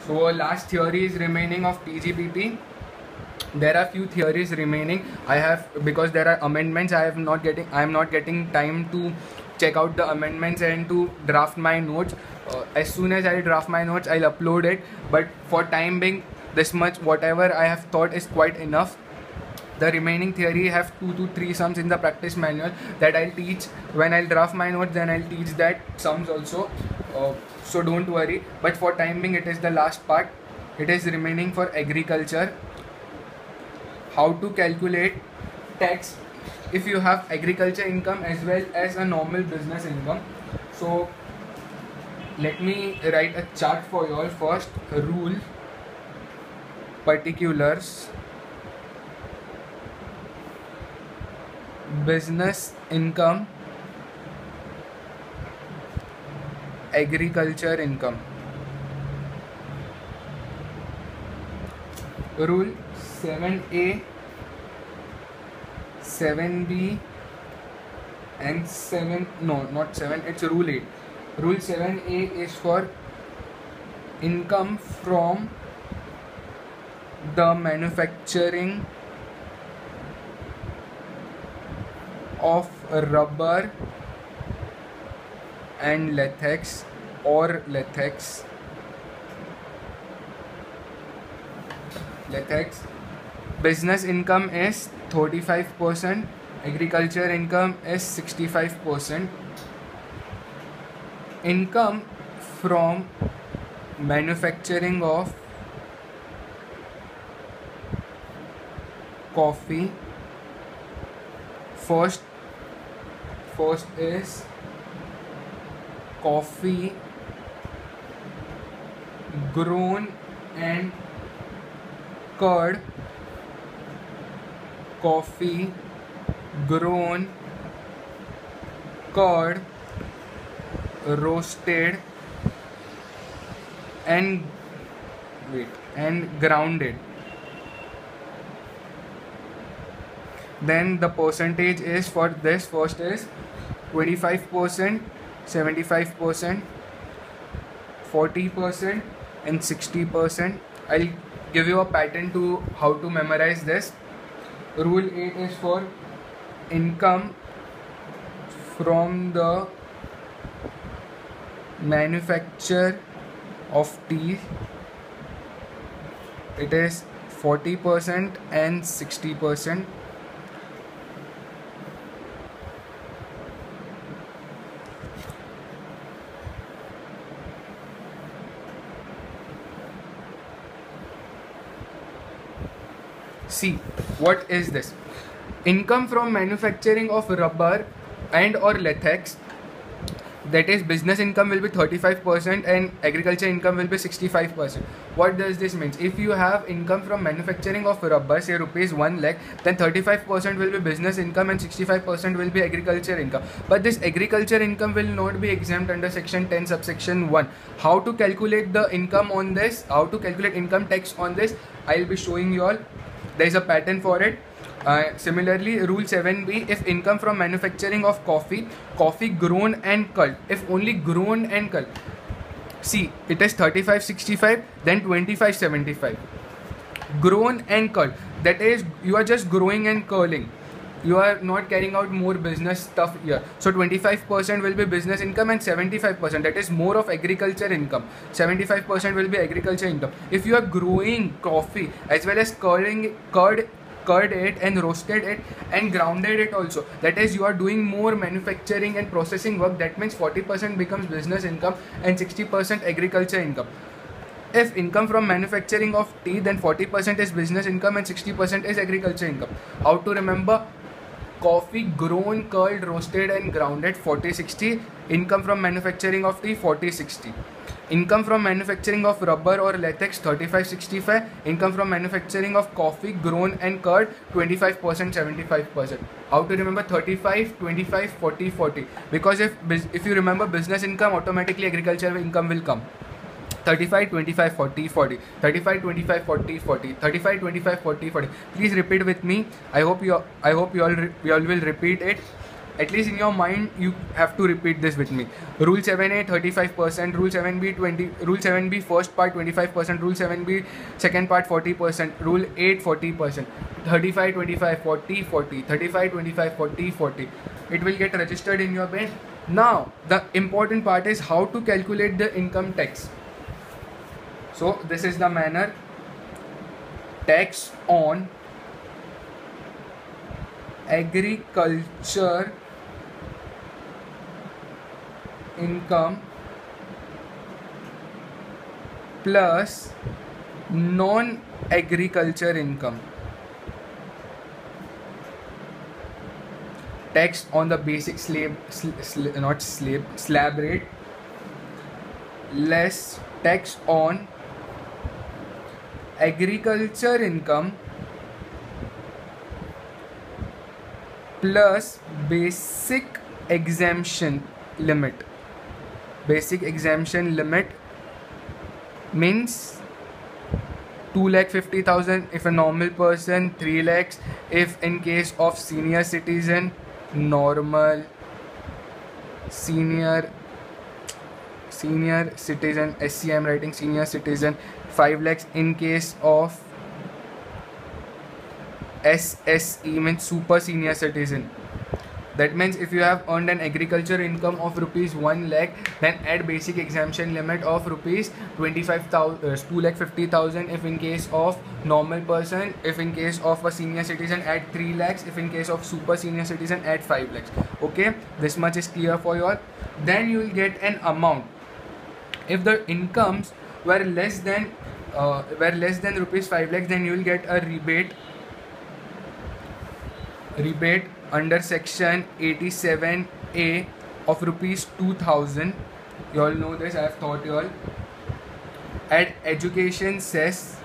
So last theory is remaining of TGPP. There are few theories remaining. I have, because there are amendments, I am not getting time to check out the amendments and to draft my notes. As soon as I draft my notes, I'll upload it. But for time being, this much whatever I have thought is quite enough. The remaining theory have 2 to 3 sums in the practice manual that I'll teach when I'll draft my notes. Then I'll teach that sums also. So don't worry. But for time being, it is the last part. It is remaining for agriculture. How to calculate tax if you have agriculture income as well as a normal business income. So let me write a chart for you all. First, rule, particulars, business income, agriculture income. Rule 7A, 7B and 7, no, not 7, it's rule 8. Rule 7A is for income from the manufacturing of rubber and latex or latex. Business income is 35%, agriculture income is 65%. Income from manufacturing of coffee, first is coffee grown and curd, coffee grown, curd, roasted and grounded. Then the percentage is for this, first is 25%, 75%, 40% and 60%. I'll give you a pattern to how to memorize this. Rule 8 is for income from the manufacture of tea. It is 40% and 60%. See, what is this? Income from manufacturing of rubber and or latex, that is business income, will be 35% and agriculture income will be 65%. What does this mean? If you have income from manufacturing of rubber, say rupees 1 lakh, then 35% will be business income and 65% will be agriculture income. But this agriculture income will not be exempt under section 10 subsection 1. How to calculate the income on this, how to calculate income tax on this, I'll be showing you all. There is a pattern for it. Similarly, rule 7B, if income from manufacturing of coffee grown and culled, if only grown and culled, see, it is 35-65, then 25-75. Grown and culled, that is, you are just growing and curling. You are not carrying out more business stuff here. So 25% will be business income and 75%, that is more of agriculture income. 75% will be agriculture income. If you are growing coffee as well as curd it and roasted it and grounded it also, that is, you are doing more manufacturing and processing work, that means 40% becomes business income and 60% agriculture income. If income from manufacturing of tea, then 40% is business income and 60% is agriculture income. How to remember? Coffee grown, curled, roasted and grounded 40-60. Income from manufacturing of tea 40-60. Income from manufacturing of rubber or latex 35-65. Income from manufacturing of coffee grown and curd 25%, 75%. How to remember? 35, 25, 40, 40. Because if you remember business income, automatically agriculture income will come. 35, 25, 40, 40. 35, 25, 40, 40. 35, 25, 40, 40. Please repeat with me. I hope you all will repeat it. at least in your mind you have to repeat this with me. Rule 7A 35%, Rule 7B 20, Rule 7B first part 25%, Rule 7B second part 40%, Rule 8 40%, 35 25 40 40, 35 25 40 40. It will get registered in your brain. Now the important part is how to calculate the income tax. So this is the manner. Tax on agriculture income plus non-agriculture income. Tax on the basic slab rate less tax on agriculture income plus basic exemption limit. Basic exemption limit means 2,50,000 if a normal person, 3 lakhs if in case of senior citizen, normal, senior citizen, SC I'm writing senior citizen, 5 lakhs in case of SSE means super senior citizen. That means if you have earned an agriculture income of rupees 1 lakh, then add basic exemption limit of rupees 2,50,000 if in case of normal person, if in case of a senior citizen add 3 lakhs, if in case of super senior citizen add 5 lakhs. Okay, this much is clear for you all. Then you will get an amount. If the incomes were less than rupees 5 lakhs, then you will get a rebate under section 87A of rupees 2,000. You all know this, I have taught you all. At education cess,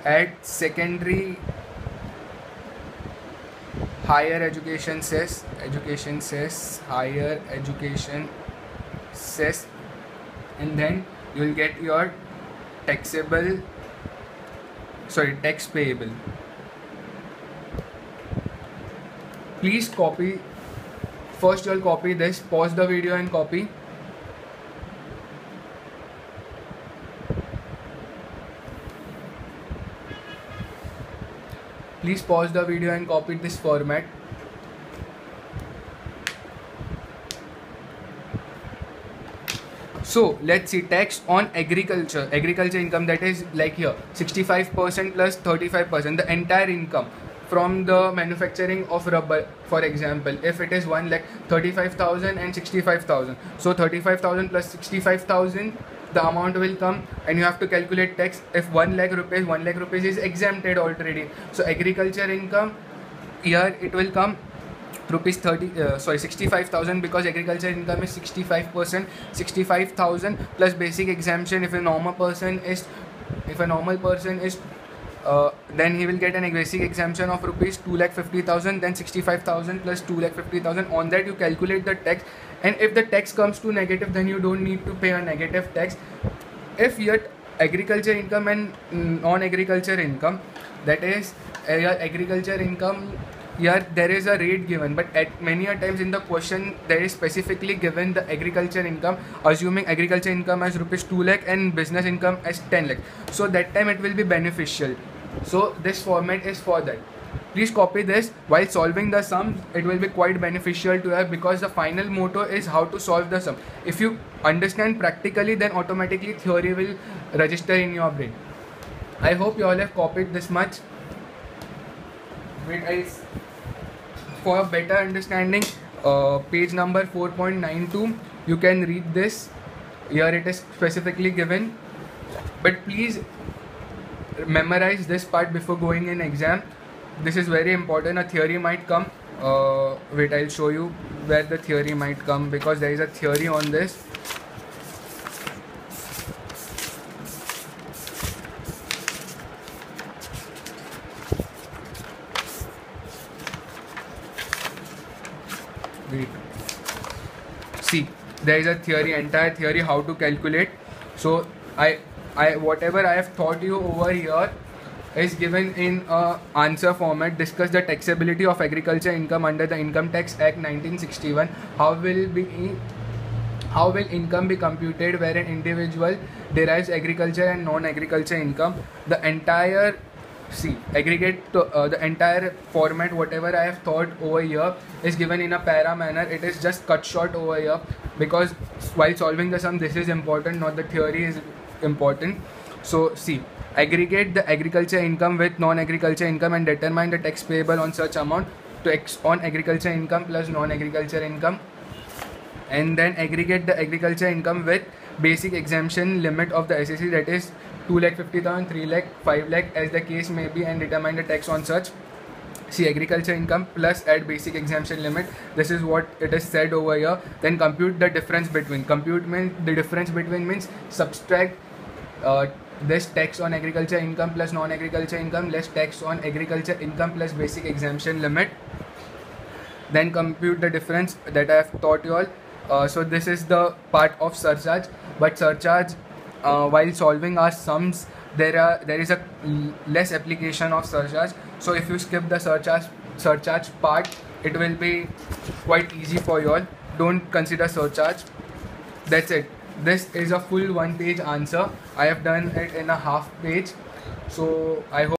at secondary higher education cess, higher education cess, and then you will get your tax payable. Please copy. First you'll copy this, pause the video and copy. Please pause the video and copy this format. So let's see, tax on agriculture income, that is like here 65% plus 35%, the entire income from the manufacturing of rubber. For example, if it is 1 lakh, 35,000 and 65,000, so 35,000 plus 65,000 the amount will come, and you have to calculate tax. If 1 lakh rupees is exempted already, so agriculture income here it will come rupees 65,000, because agriculture income is 65%. 65,000 plus basic exemption. If a normal person is then he will get an basic exemption of rupees 2,50,000, then 65,000 plus 2,50,000. On that you calculate the tax, and if the tax comes to negative, then you don't need to pay a negative tax. If your agriculture income and non-agriculture income, that is your agriculture income, here there is a rate given, but at many a times in the question there is specifically given the agriculture income, assuming agriculture income as rupees 2 lakh and business income as 10 lakh. So that time it will be beneficial. So this format is for that. Please copy this. While solving the sum, it will be quite beneficial to have, because the final motto is how to solve the sum. If you understand practically, then automatically theory will register in your brain. I hope you all have copied this much. Wait, for a better understanding, page number 4.92, you can read this. Here it is specifically given, but please memorize this part before going in exam. This is very important. A theory might come. Wait, I'll show you where the theory might come, because there is a theory on this. Wait. See, there is a theory, entire theory how to calculate. So I whatever I have taught you over here, is given in a answer format. Discuss the taxability of agriculture income under the Income Tax Act 1961. How will income be computed where an individual derives agriculture and non-agriculture income? The entire the entire format, whatever I have thought over here, is given in a para manner. It is just cut short over here because while solving the sum, this is important, not the theory is important. So see, aggregate the agriculture income with non-agriculture income and determine the tax payable on such amount to X on agriculture income plus non-agriculture income, and then aggregate the agriculture income with basic exemption limit of the SEC, that is 2,50,000, 3 lakh, 5 lakh, as the case may be, and determine the tax on such. See, agriculture income plus add basic exemption limit. This is what it is said over here. Then compute the difference between. Compute means the difference between means subtract this tax on agriculture income plus non-agriculture income less tax on agriculture income plus basic exemption limit. Then compute the difference that I have taught you all. So this is the part of surcharge. But surcharge, while solving our sums, there is a less application of surcharge. So if you skip the surcharge part, it will be quite easy for you all. Don't consider surcharge. That's it. This is a full 1-page answer. I have done it in a half page. So I hope